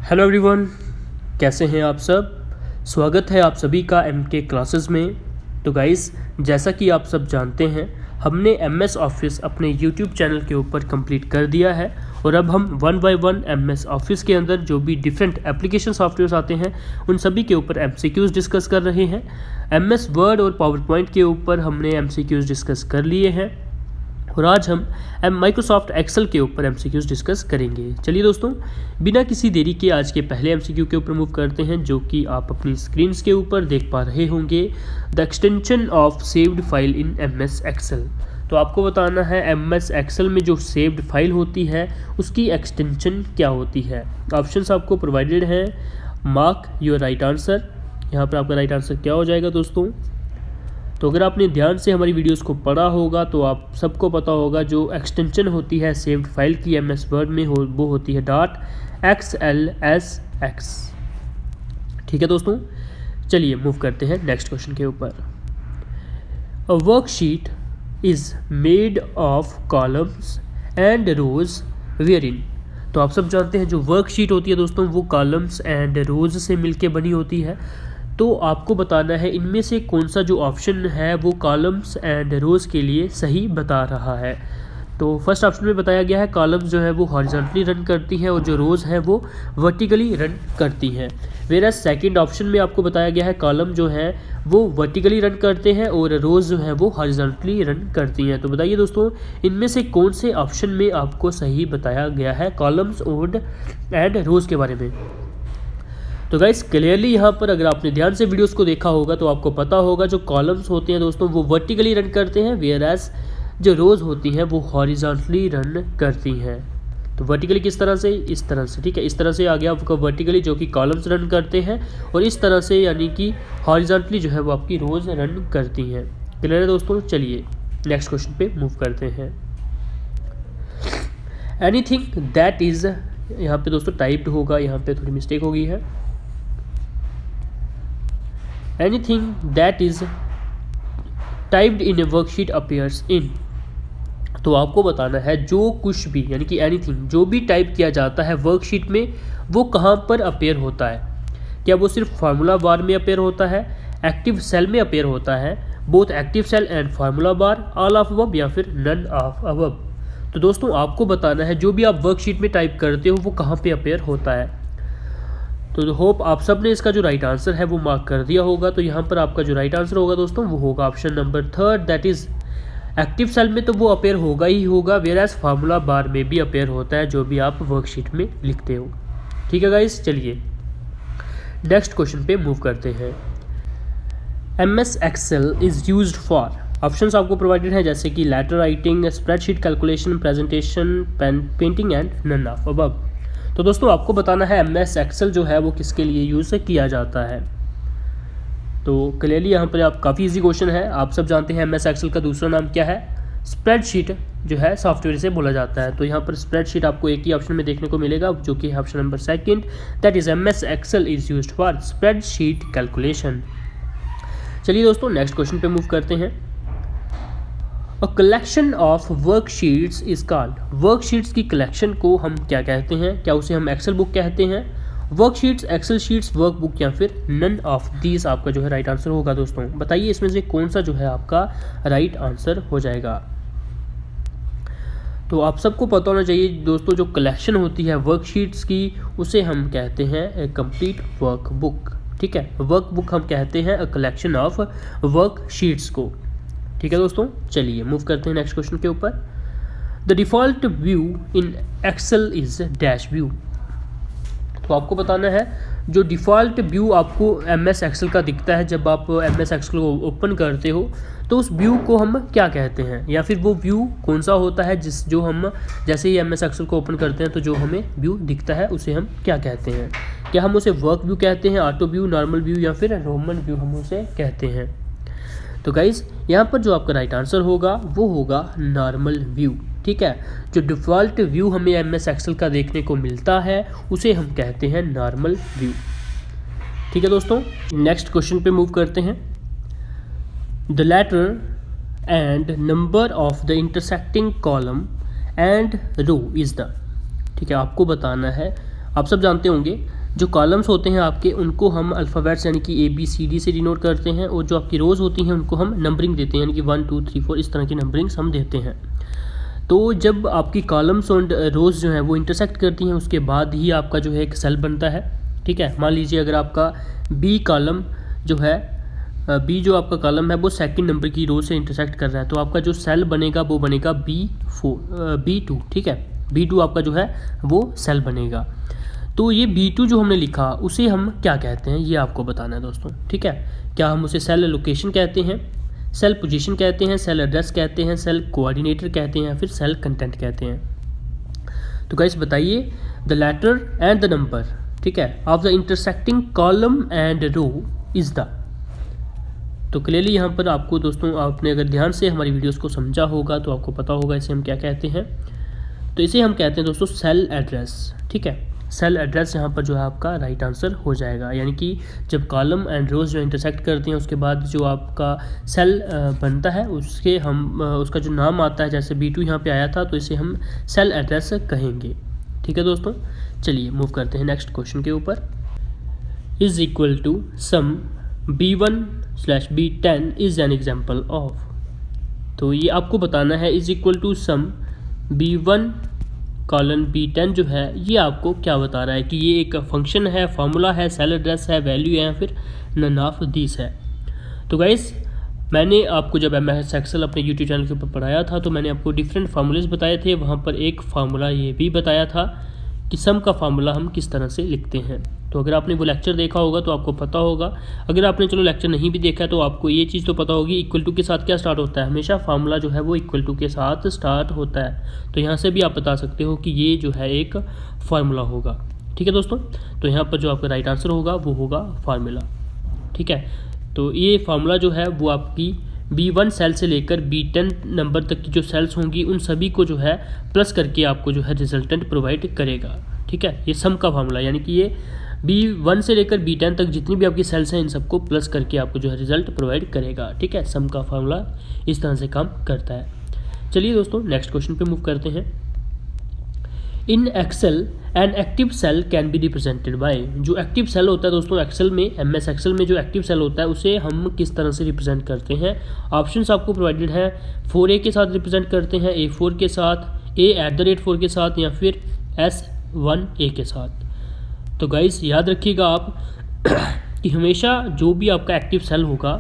Hello everyone, कैसे हैं आप सब। स्वागत है आप सभी का एमके क्लासेस में। तो गाइस, जैसा कि आप सब जानते हैं, हमने एमएस ऑफिस अपने यूट्यूब चैनल के ऊपर कंप्लीट कर दिया है और अब हम one by one MS office के अंदर जो भी डिफरेंट एप्लीकेशन सॉफ्टवेयर्स आते हैं उन सभी के ऊपर एमसीक्यूज़ डिस्कस कर रहे हैं। एमएस वर्ड और पावर पॉइंट के ऊपर हमने एमसीक्यूज़ डिस्कस कर लिए हैं और आज हम माइक्रोसॉफ्ट एक्सेल के ऊपर एमसीक्यूज़ डिस्कस करेंगे। चलिए दोस्तों, बिना किसी देरी के आज के पहले एमसीक्यू के ऊपर मूव करते हैं, जो कि आप अपनी स्क्रीन्स के ऊपर देख पा रहे होंगे। The extension of saved file in MS Excel. तो आपको बताना है एमएस एक्सेल में जो सेव्ड फाइल होती है उसकी एक्सटेंशन क्या होती है। ऑप्शंस आपको प्रोवाइडेड हैं। Mark your right answer. यहाँ पर आपका राइट आंसर क्या हो जाएगा दोस्तों। तो अगर आपने ध्यान से हमारी वीडियोस को पढ़ा होगा तो आप सबको पता होगा जो एक्सटेंशन होती है सेव्ड फाइल की एमएस वर्ड में वो होती है .xlsx। ठीक है दोस्तों, चलिए मूव करते हैं नेक्स्ट क्वेश्चन के ऊपर। A worksheet is made of columns and rows wherein. तो आप सब जानते हैं जो वर्कशीट होती है दोस्तों वो कॉलम्स एंड रोज से मिलके बनी होती है। तो आपको बताना है इनमें से कौन सा जो ऑप्शन है वो कॉलम्स एंड रोज़ के लिए सही बता रहा है। तो फर्स्ट ऑप्शन में बताया गया है कॉलम्स जो है वो हॉरिजॉन्टली रन करती हैं और जो रोज़ है वो वर्टिकली रन करती हैं। वेयर सेकंड ऑप्शन में आपको बताया गया है कॉलम जो है वो वर्टिकली रन करते हैं और रोज़ जो है वो हॉरिजॉन्टली रन करती हैं। तो बताइए दोस्तों, इनमें से कौन से ऑप्शन में आपको सही बताया गया है कॉलम्स और एंड रोज़ के बारे में। तो गाइस, क्लियरली यहाँ पर अगर आपने ध्यान से वीडियोस को देखा होगा तो आपको पता होगा जो कॉलम्स होते हैं दोस्तों वो वर्टिकली रन करते हैं, वेयर एज जो रोज़ होती हैं वो हॉरिजॉन्टली रन करती हैं। तो वर्टिकली किस तरह से, इस तरह से, ठीक है, इस तरह से आ गया आपका वर्टिकली जो कि कॉलम्स रन करते हैं और इस तरह से यानी कि हॉरिजॉन्टली जो है वो आपकी रोज़ रन करती हैं। क्लियर है दोस्तों। चलिए नेक्स्ट क्वेश्चन पे मूव करते हैं। एनीथिंग दैट इज़, यहाँ पे दोस्तों टाइप्ड होगा, यहाँ पे थोड़ी मिस्टेक हो गई है। Anything that is typed in a worksheet appears in। तो आपको बताना है जो कुछ भी यानी कि एनीथिंग जो भी टाइप किया जाता है वर्कशीट में वो कहाँ पर अपेयर होता है। क्या वो सिर्फ फार्मूला बार में अपेयर होता है, एक्टिव सेल में अपेयर होता है, both active cell and formula bar, all of above या फिर नन ऑफ अबव। तो दोस्तों आपको बताना है जो भी आप वर्कशीट में टाइप करते हो वो कहाँ पे अपेयर होता है। तो होप आप सब ने इसका जो राइट आंसर है वो मार्क कर दिया होगा। तो यहाँ पर आपका जो राइट आंसर होगा दोस्तों वो होगा option number third, that is active cell में तो वो अपेयर होगा ही होगा, वेयर एज फार्मूला बार में भी अपेयर होता है जो भी आप वर्कशीट में लिखते हो। ठीक है गाइस, चलिए नेक्स्ट क्वेश्चन पे मूव करते हैं। MS Excel is used for. Options आपको प्रोवाइडेड है जैसे कि letter writing, spreadsheet calculation, presentation, painting and none of above. तो दोस्तों आपको बताना है एमएस एक्सेल जो है वो किसके लिए यूज़ किया जाता है। तो क्लियरली यहाँ पर आप काफ़ी इजी क्वेश्चन है। आप सब जानते हैं एमएस एक्सेल का दूसरा नाम क्या है, स्प्रेडशीट जो है सॉफ्टवेयर से बोला जाता है। तो यहाँ पर स्प्रेडशीट आपको एक ही ऑप्शन में देखने को मिलेगा जो कि option number second, that is MS Excel is used for spreadsheet calculation. चलिए दोस्तों नेक्स्ट क्वेश्चन पे मूव करते हैं। A collection of worksheets is called. Worksheets की कलेक्शन को हम क्या कहते हैं, क्या उसे हम एक्सेल बुक कहते हैं, वर्कशीट्स, एक्सेल शीट्स, वर्कबुक या फिर नन ऑफ दीज आपका जो है राइट आंसर होगा। दोस्तों बताइए इसमें से कौन सा जो है आपका राइट आंसर हो जाएगा। तो आप सबको पता होना चाहिए दोस्तों जो कलेक्शन होती है वर्कशीट्स की उसे हम कहते हैं कंप्लीट वर्कबुक। ठीक है, वर्कबुक हम कहते हैं अ कलेक्शन ऑफ वर्कशीट्स को। ठीक है दोस्तों, चलिए मूव करते हैं नेक्स्ट क्वेश्चन के ऊपर। The default view in Excel is dash view. तो आपको बताना है जो डिफ़ॉल्ट व्यू आपको एमएस एक्सेल का दिखता है जब आप एमएस एक्सेल को ओपन करते हो तो उस व्यू को हम क्या कहते हैं, या फिर वो व्यू कौन सा होता है जो हम जैसे ही एमएस एक्सेल को ओपन करते हैं तो जो हमें व्यू दिखता है उसे हम क्या कहते हैं। क्या हम उसे वर्क व्यू कहते हैं, ऑटो व्यू, नॉर्मल व्यू या फिर रोमन व्यू हम उसे कहते हैं। तो गाइज यहाँ पर जो आपका राइट आंसर होगा वो होगा नॉर्मल व्यू। ठीक है, जो डिफ़ॉल्ट व्यू हमें एमएस एक्सेल का देखने को मिलता है उसे हम कहते हैं नॉर्मल व्यू। ठीक है दोस्तों, नेक्स्ट क्वेश्चन पे मूव करते हैं। The letter and number of the intersecting column and row is the. ठीक है, आपको बताना है आप सब जानते होंगे जो कॉलम्स होते हैं आपके उनको हम अल्फ़ाबेट्स यानी कि ABCD से डिनोट करते हैं, और जो आपकी रोज़ होती हैं उनको हम नंबरिंग देते हैं, यानी कि 1 2 3 4 इस तरह की नंबरिंग्स हम देते हैं। तो जब आपकी कॉलम्स और रोज़ जो हैं वो इंटरसेक्ट करती हैं उसके बाद ही आपका जो है एक सेल बनता है। ठीक है, मान लीजिए अगर आपका बी कॉलम जो है बी जो आपका कॉलम है वो सेकंड नंबर की रो से इंटरसेक्ट कर रहा है, तो आपका जो सेल बनेगा वो बनेगा B2। ठीक है, B2 आपका जो है वो सेल बनेगा। तो ये B2 जो हमने लिखा उसे हम क्या कहते हैं ये आपको बताना है दोस्तों। ठीक है, क्या हम उसे सेल लोकेशन कहते हैं, सेल पोजीशन कहते हैं, सेल एड्रेस कहते हैं, सेल कोऑर्डिनेटर कहते हैं, फिर सेल कंटेंट कहते हैं। तो गाइस बताइए, the letter and the number, ठीक है, of the intersecting column and row is the. तो क्लियरली यहाँ पर आपको दोस्तों, आपने अगर ध्यान से हमारी वीडियोस को समझा होगा तो आपको पता होगा इसे हम क्या कहते हैं। तो इसे हम कहते हैं दोस्तों सेल एड्रेस। ठीक है, सेल एड्रेस यहाँ पर जो है आपका राइट आंसर हो जाएगा, यानी कि जब कॉलम एंड रोज जो इंटरसेक्ट करते हैं उसके बाद जो आपका सेल बनता है उसके हम उसका जो नाम आता है, जैसे B2 यहाँ पे आया था तो इसे हम सेल एड्रेस कहेंगे। ठीक है दोस्तों, चलिए मूव करते हैं नेक्स्ट क्वेश्चन के ऊपर। Is equal to sum B1/B10 is an example of. तो ये आपको बताना है is equal to sum B1 colon B10 जो है ये आपको क्या बता रहा है कि ये एक फंक्शन है, फार्मूला है, सेल एड्रेस है, वैल्यू है, फिर नन ऑफ दिस है। तो गाइस मैंने आपको जब MS एक्सेल अपने YouTube चैनल के ऊपर पढ़ाया था तो मैंने आपको डिफरेंट फार्मूलेज बताए थे, वहाँ पर एक फार्मूला ये भी बताया था कि सम का फार्मूला हम किस तरह से लिखते हैं। तो अगर आपने वो लेक्चर देखा होगा तो आपको पता होगा, अगर आपने चलो लेक्चर नहीं भी देखा तो आपको ये चीज़ तो पता होगी इक्वल टू के साथ क्या स्टार्ट होता है, हमेशा फार्मूला जो है वो इक्वल टू के साथ स्टार्ट होता है। तो यहाँ से भी आप बता सकते हो कि ये जो है एक फार्मूला होगा। ठीक है दोस्तों, तो यहाँ पर जो आपका राइट आंसर होगा वो होगा फार्मूला। ठीक है, तो ये फार्मूला जो है वो आपकी B1 सेल से लेकर B10 नंबर तक की जो सेल्स होंगी उन सभी को जो है प्लस करके आपको जो है रिजल्टेंट प्रोवाइड करेगा। ठीक है, ये सम का फार्मूला, यानी कि ये B1 से लेकर B10 तक जितनी भी आपकी सेल्स हैं इन सबको प्लस करके आपको जो है रिजल्ट प्रोवाइड करेगा। ठीक है, सम का फार्मूला इस तरह से काम करता है। चलिए दोस्तों नेक्स्ट क्वेश्चन पे मूव करते हैं। In Excel an active cell can be represented by. जो एक्टिव सेल होता है दोस्तों एक्सेल में, MS एक्सेल में जो एक्टिव सेल होता है उसे हम किस तरह से रिप्रेजेंट करते हैं। ऑप्शंस आपको प्रोवाइडेड है, 4A के साथ रिप्रेजेंट करते हैं, A4 के साथ, A@4 के साथ, या फिर S1A के साथ। तो गाइस याद रखिएगा आप कि हमेशा जो भी आपका एक्टिव सेल होगा,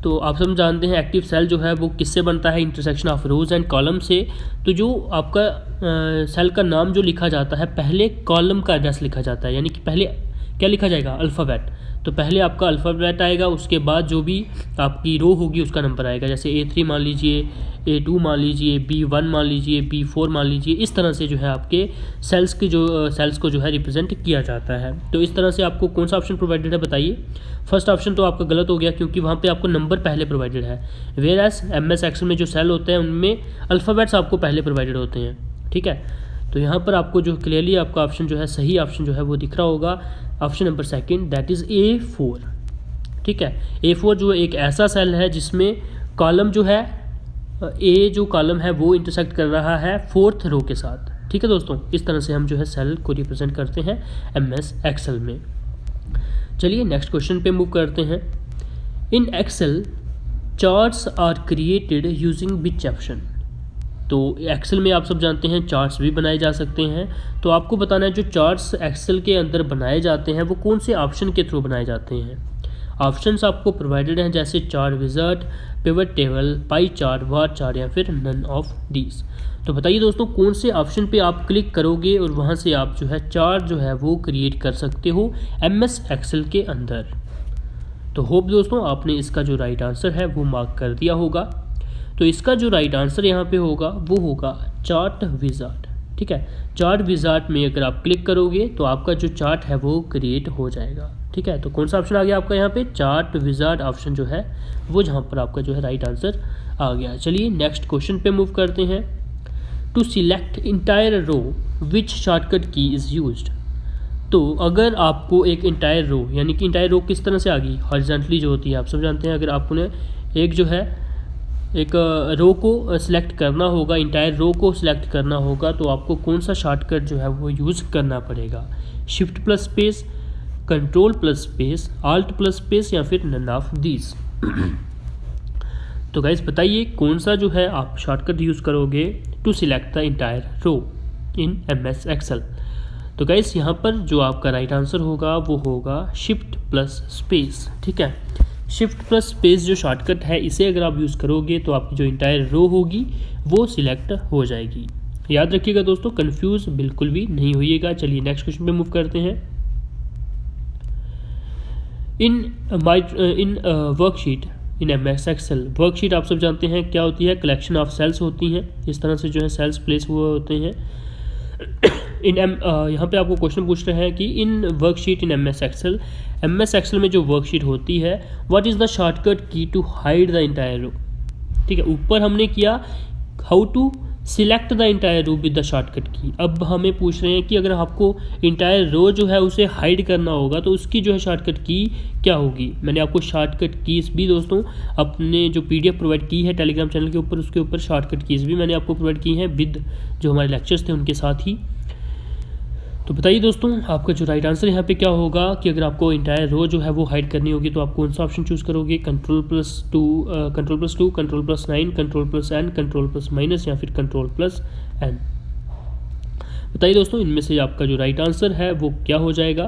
तो आप सब जानते हैं एक्टिव सेल जो है वो किससे बनता है, intersection of rose and column से। तो जो आपका सेल का नाम जो लिखा जाता है पहले कॉलम का एड्रेस लिखा जाता है, यानी कि पहले क्या लिखा जाएगा, अल्फ़ाबेट। तो पहले आपका अल्फ़ाबेट आएगा, उसके बाद जो भी आपकी रो होगी उसका नंबर आएगा, जैसे A3 मान लीजिए, A2 मान लीजिए, B1 मान लीजिए, B4 मान लीजिए। इस तरह से जो है आपके सेल्स को जो है रिप्रेजेंट किया जाता है। तो इस तरह से आपको कौन सा ऑप्शन प्रोवाइडेड है बताइए। फर्स्ट ऑप्शन तो आपका गलत हो गया क्योंकि वहाँ पे आपको नंबर पहले प्रोवाइडेड है, वेयर एज MS एक्सेल में जो सेल होते हैं उनमें अल्फ़ाबेट्स आपको पहले प्रोवाइडेड होते हैं। ठीक है, तो यहाँ पर आपको जो क्लियरली आपका ऑप्शन जो है सही ऑप्शन जो है वो दिख रहा होगा, option number second, that is A4। ठीक है, A4 जो एक ऐसा सेल है जिसमें कॉलम जो है A जो कॉलम है वो इंटरसेक्ट कर रहा है 4th रो के साथ। ठीक है दोस्तों, इस तरह से हम जो है सेल को रिप्रेजेंट करते हैं MS एक्सेल में। चलिए नेक्स्ट क्वेश्चन पे मूव करते हैं। In Excel charts are created using which option. तो एक्सेल में आप सब जानते हैं चार्ट्स भी बनाए जा सकते हैं। तो आपको बताना है जो चार्ट्स एक्सेल के अंदर बनाए जाते हैं वो कौन से ऑप्शन के थ्रू बनाए जाते हैं। ऑप्शंस आपको प्रोवाइडेड हैं जैसे chart wizard, pivot table, pie chart, bar chart, या फिर नन ऑफ दीज। तो बताइए दोस्तों कौन से ऑप्शन पे आप क्लिक करोगे और वहाँ से आप जो है चार्ट जो है वो क्रिएट कर सकते हो MS एक्सेल के अंदर। तो होप दोस्तों आपने इसका जो राइट आंसर है वो मार्क कर दिया होगा। तो इसका जो राइट आंसर यहाँ पे होगा वो होगा चार्ट विज़ार्ड। ठीक है, चार्ट विज़ार्ड में अगर आप क्लिक करोगे तो आपका जो चार्ट है वो क्रिएट हो जाएगा। ठीक है, तो कौन सा ऑप्शन आ गया आपका यहाँ पे, चार्ट विज़ार्ड ऑप्शन जो है वो जहाँ पर आपका जो है राइट आंसर आ गया। चलिए नेक्स्ट क्वेश्चन पे मूव करते हैं। To select entire row which shortcut key is used. तो अगर आपको एक इंटायर रो, यानी कि इंटायर रो किस तरह से आ गई, हॉरिजॉन्टली जो होती है, आप सब जानते हैं। अगर आपने एक जो है एक रो को सिलेक्ट करना होगा, इंटायर रो को सिलेक्ट करना होगा, तो आपको कौन सा शॉर्टकट जो है वो यूज़ करना पड़ेगा? Shift plus space, control plus space, alt plus space, या फिर नन ऑफ दीज। तो गाइस बताइए कौन सा जो है आप शॉर्टकट यूज़ करोगे to select the entire row in MS Excel. तो गाइस यहाँ पर जो आपका राइट आंसर होगा वो होगा शिफ्ट प्लस स्पेस। ठीक है, शिफ्ट प्लस स्पेस जो शॉर्टकट है, इसे अगर आप यूज़ करोगे तो आपकी जो इंटायर रो होगी वो सिलेक्ट हो जाएगी। याद रखिएगा दोस्तों, कंफ्यूज बिल्कुल भी नहीं होइएगा। चलिए नेक्स्ट क्वेश्चन पे मूव करते हैं। In worksheet in MS Excel, worksheet आप सब जानते हैं क्या होती है? कलेक्शन ऑफ सेल्स होती हैं। इस तरह से जो है सेल्स प्लेस हुए होते हैं। यहाँ पे आपको क्वेश्चन पूछ रहे हैं कि in worksheet in MS Excel में जो वर्कशीट होती है, what is the shortcut key to hide the entire row. ठीक है, ऊपर हमने किया how to select the entire row with the shortcut key. अब हमें पूछ रहे हैं कि अगर आपको इंटायर रो जो है उसे हाइड करना होगा तो उसकी जो है शॉर्टकट की क्या होगी। मैंने आपको शॉर्टकट कीज़ भी दोस्तों अपने जो PDF प्रोवाइड की है टेलीग्राम चैनल के ऊपर, उसके ऊपर शॉर्टकट कीज़ भी मैंने आपको प्रोवाइड की हैं विद जो हमारे लेक्चर्स थे उनके साथ ही। तो बताइए दोस्तों आपका जो राइट आंसर यहाँ पे क्या होगा कि अगर आपको इंटायर रो जो है वो हाइड करनी होगी तो आप कौन सा ऑप्शन चूज़ करोगे? Control plus 2, control plus 9, control plus N, control plus minus, या फिर कंट्रोल प्लस N। बताइए दोस्तों इनमें से आपका जो राइट आंसर है वो क्या हो जाएगा?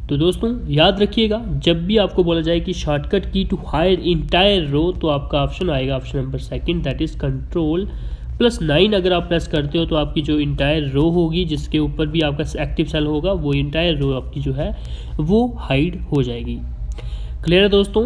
तो दोस्तों याद रखिएगा, जब भी आपको बोला जाए कि shortcut key to hide entire रो, तो आपका ऑप्शन आएगा option number second, that is control plus 9। अगर आप प्रेस करते हो तो आपकी जो इंटायर रो होगी जिसके ऊपर भी आपका एक्टिव सेल होगा, वो इंटायर रो आपकी जो है वो हाइड हो जाएगी। क्लियर है दोस्तों?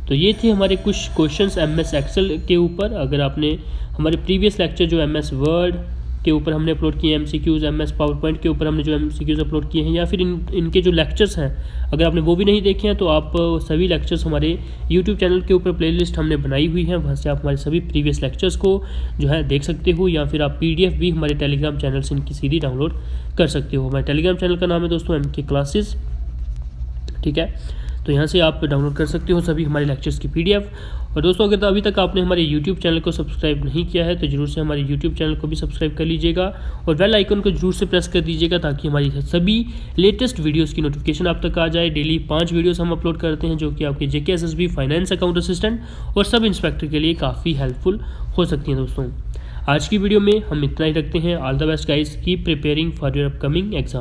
तो ये थे हमारे कुछ क्वेश्चंस MS एक्सेल के ऊपर। अगर आपने हमारे प्रीवियस लेक्चर जो MS वर्ड के ऊपर हमने अपलोड किए हैं, MCQs, MS पावर पॉइंट के ऊपर हमने जो MCQs अपलोड किए हैं, या फिर इनके जो लेक्चर्स हैं अगर आपने वो भी नहीं देखे हैं तो आप सभी लेक्चर्स हमारे YouTube चैनल के ऊपर प्लेलिस्ट हमने बनाई हुई है, वहाँ से आप हमारे सभी प्रीवियस लेक्चर्स को जो है देख सकते हो, या फिर आप PDF भी हमारे टेलीग्राम चैनल से इनकी सीधी डाउनलोड कर सकते हो। हमारे टेलीग्राम चैनल का नाम है दोस्तों MK क्लासेस। ठीक है, तो यहाँ से आप डाउनलोड कर सकते हो सभी हमारे लेक्चर्स की PDF। और दोस्तों अगर अभी तक आपने हमारे YouTube चैनल को सब्सक्राइब नहीं किया है तो जरूर से हमारे YouTube चैनल को भी सब्सक्राइब कर लीजिएगा और बेल आइकन को जरूर से प्रेस कर दीजिएगा ताकि हमारी सभी लेटेस्ट वीडियोस की नोटिफिकेशन आप तक आ जाए। डेली 5 वीडियोस हम अपलोड करते हैं जो कि आपके JK SSB, finance, account assistant और सब इंस्पेक्टर के लिए काफ़ी हेल्पफुल हो सकती हैं। दोस्तों आज की वीडियो में हम इतना ही रखते हैं। All the best guys, keep preparing for your upcoming exam.